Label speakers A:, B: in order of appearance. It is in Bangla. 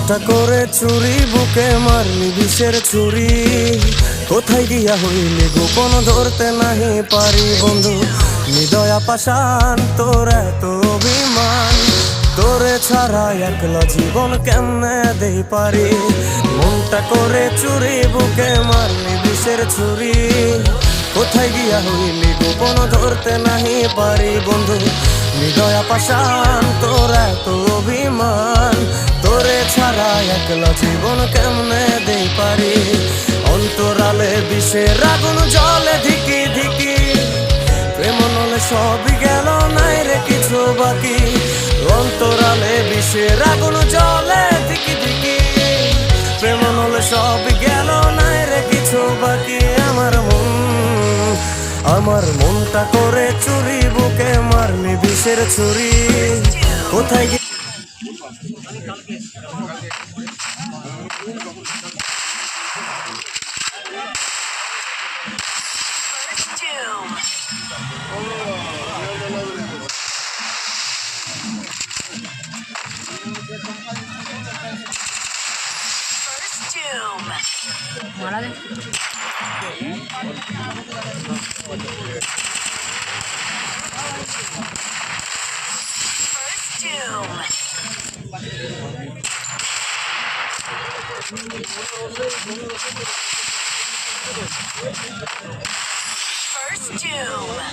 A: মনটা করে চুরি বুকে মারলি বিষের ছুরি। কোথায় গিয়া হইলি গোপন ধরতে নাহি পারি বন্ধু। হৃদয়া পাষাণ তোর এত অভিমান, তোরে ছাড়া একলা জীবন কেমনে দেই পারি। মনটা করে চুরি বুকে মারলি বিষের ছুরি। কোথায় গিয়া হইলি গোপন ধরতে নাহি পারি বন্ধু। হৃদয়া পাষাণ তোর এত অভিমান, তোরে ছাড়া একলা জীবন কেমনে দেই পারি। অন্তরালে বিষের আগুন জলে ধিকি ধিকি, প্রেম নলে সবই গেল নাই রে কিছু বাকি। অন্তরালে বিষের আগুন জলে ধিকি ধিকি, প্রেম নলে সবই গেল নাই রে কিছু বাকি। আমার মনটা করে চুরি বুকে মারলি বিষের ছুরি। কোথায়
B: First Doom.